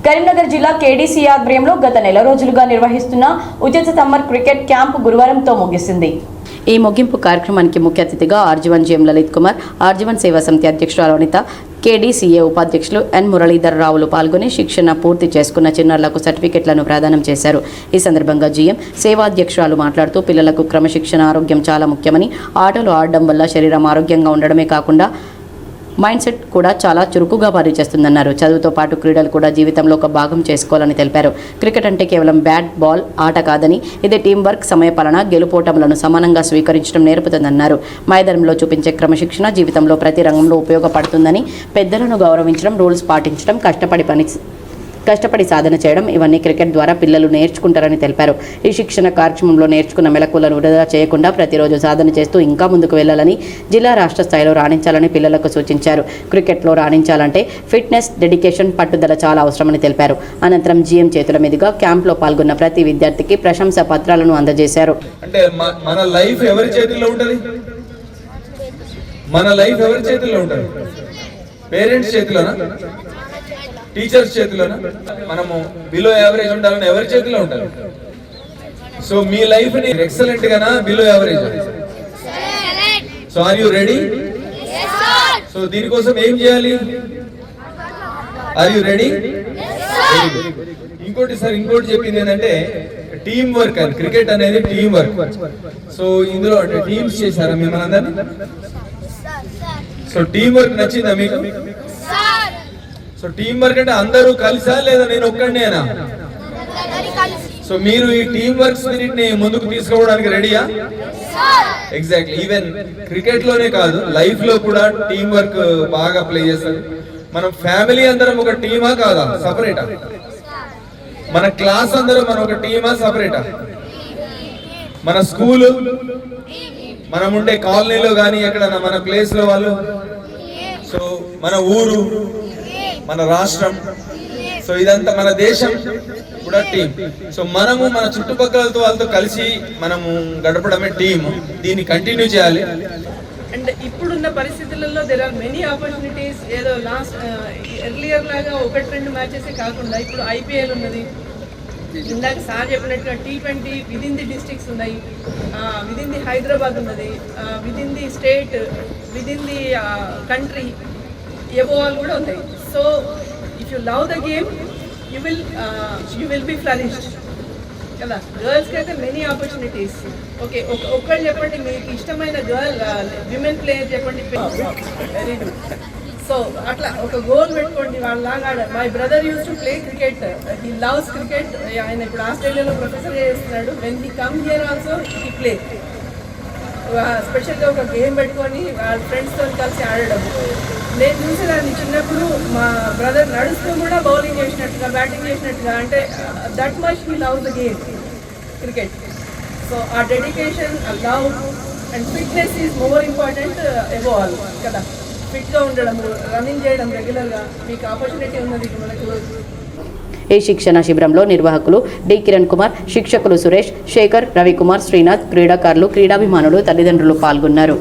కరీంనగర్ జిల్లా కేడీసీ ఆధ్వర్యంలో గత నెల రోజులుగా నిర్వహిస్తున్న ఉచిత సమ్మర్ క్రికెట్ క్యాంప్ గురువారంతో ముగిసింది. ఈ ముగింపు కార్యక్రమానికి ముఖ్య అతిథిగా RG one GM Lalit Kumar, RG one సేవా సమితి అధ్యక్షురాలు అనిత, కేడీసీఏ ఉపాధ్యక్షులు ఎన్ మురళీధర్ రావులు పాల్గొని శిక్షణ పూర్తి చేసుకున్న చిన్నారులకు సర్టిఫికెట్లను ప్రదానం చేశారు. ఈ సందర్భంగా జీఎం సేవాధ్యక్షురాలు మాట్లాడుతూ పిల్లలకు క్రమశిక్షణ, ఆరోగ్యం చాలా ముఖ్యమని, ఆటలు ఆడడం వల్ల శరీరం ఆరోగ్యంగా ఉండడమే కాకుండా మైండ్ సెట్ కూడా చాలా చురుకుగా పనిచేస్తుందన్నారు. చదువుతో పాటు క్రీడలు కూడా జీవితంలో ఒక భాగం చేసుకోవాలని తెలిపారు. క్రికెట్ అంటే కేవలం బ్యాట్ బాల్ ఆట కాదని, ఇది టీం వర్క్, సమయపాలన, గెలుపోటములను సమానంగా స్వీకరించడం నేర్పుతుందన్నారు. మైదానంలో చూపించే క్రమశిక్షణ జీవితంలో ప్రతి రంగంలో ఉపయోగపడుతుందని, పెద్దలను గౌరవించడం, రూల్స్ పాటించడం, కష్టపడి సాధన చేయడం, ఇవన్నీ క్రికెట్ ద్వారా పిల్లలు నేర్చుకుంటారని తెలిపారు. ఈ శిక్షణ కార్యక్రమంలో నేర్చుకున్న మెలకువలను వృధా చేయకుండా ప్రతిరోజు సాధన చేస్తూ ఇంకా ముందుకు వెళ్లాలని, జిల్లా రాష్ట్ర స్థాయిలో రాణించాలని పిల్లలకు సూచించారు. క్రికెట్లో రాణించాలంటే ఫిట్నెస్, డెడికేషన్, పట్టుదల చాలా అవసరమని తెలిపారు. అనంతరం జీఎం చేతుల మీదుగా క్యాంప్లో పాల్గొన్న ప్రతి విద్యార్థికి ప్రశంసా పత్రాలను అందజేశారు. అంటే మన లైఫ్ ఎవరి చేతుల్లో ఉంటుంది? మన లైఫ్ ఎవరి చేతుల్లో ఉంటుంది? పేరెంట్స్ చేతిలోనా? టీచర్స్ చేతిలోనా? మనము బిలో యావరేజ్ ఉండాలని ఎవరి చేతిలో ఉంటారు? సో మీ లైఫ్ ని ఎక్సలెంట్ గానా, below average? So are you ready? So దీనికోసం ఏం చేయాలి? Are you ready? ఇంకోటి చెప్పింది ఏంటంటే టీమ్ వర్క్ అని. క్రికెట్ అనేది టీమ్ వర్క్. సో ఇందులో అంటే టీమ్స్ చేశారా మిమ్మల్ని అందరినీ? సో టీమ్ వర్క్ నచ్చిందా మీకు? సో టీమ్ వర్క్ అంటే అందరూ కలిసా లేదా నేను ఒక్కడినేనా? సో మీరు ఈ టీమ్ వర్క్ స్పిరిట్ ని ముందుకు తీసుకోవడానికి రెడీయా? ఎగ్జాక్ట్లీ. ఈవెన్ క్రికెట్ లోనే కాదు, లైఫ్ లో కూడా టీమ్ వర్క్ బాగా ప్లే చేస్తారు. మనం ఫ్యామిలీ అందరం ఒక టీమా కాదా? సపరేటా? మన క్లాస్ అందరం మనం ఒక టీమా సపరేటా? మన స్కూల్, మనం ఉండే కాలనీలో కానీ ఎక్కడన్నా మన ప్లేస్ లో వాళ్ళు, సో మన ఊరు, మన రాష్ట్రం, సో ఇదంతా మన దేశం కూడా టీం. సో మనము మన చుట్టుపక్కలతో వాళ్ళతో కలిసి మనము గడపడమే టీం. దీన్ని కంటిన్యూ చేయాలి. అండ్ ఇప్పుడున్న పరిస్థితులలో దేర్ ఆర్ మెనీ ఆపర్చునిటీస్. ఏదో లాస్ట్ ఎర్లియర్ లాగా 1-2 మ్యాచెస్ కాకుండా ఇప్పుడు ఐపీఎల్ ఉన్నది. ఇందాక సార్ చెప్పినట్టుగా T20 విదిన్ ది డిస్ట్రిక్ట్స్ ఉన్నాయి, విదిన్ ది హైదరాబాద్ ఉన్నది, within the state, within the country above all కూడా ఉన్నాయి. So if you love the game you will be flourished కదా. గర్ల్స్కి అయితే మెనీ ఆపర్చునిటీస్. ఓకే, ఒక్కళ్ళు చెప్పండి మీకు ఇష్టమైన విమెన్ ప్లేయర్ చెప్పండి. Very good. సో అట్లా ఒక గోల్ పెట్టుకోండి వాళ్ళలాగా. My brother use to play cricket, he loves cricket. ఆయన ఇప్పుడు ఆస్ట్రేలియాలో ప్రొఫెసర్ చేస్తున్నాడు. When he come here also he play. స్పెషల్గా ఒక గేమ్ పెట్టుకొని వాళ్ళ ఫ్రెండ్స్తో కలిసి ఆడడం. నేను చూసేదాన్ని చిన్నప్పుడు, మా బ్రదర్ నడుస్తూ కూడా బౌలింగ్ చేసినట్టుగా, బ్యాటింగ్ చేసినట్టుగా. అంటే that much he love the game cricket. So ఆ డెడికేషన్, ఆ love and fitness is more important above all కదా. ఫిట్గా ఉండడం, రన్నింగ్ చేయడం రెగ్యులర్గా. మీకు ఆపర్చునిటీ ఉన్నది మనకు. ఈ శిక్షణ శిబిరంలో నిర్వాహకులు డి కిరణ్ కుమార్, శిక్షకులు సురేష్, శేఖర్, రవికుమార్, శ్రీనాథ్, క్రీడాకారులు, క్రీడాభిమానులు, తల్లిదండ్రులు పాల్గొన్నారు.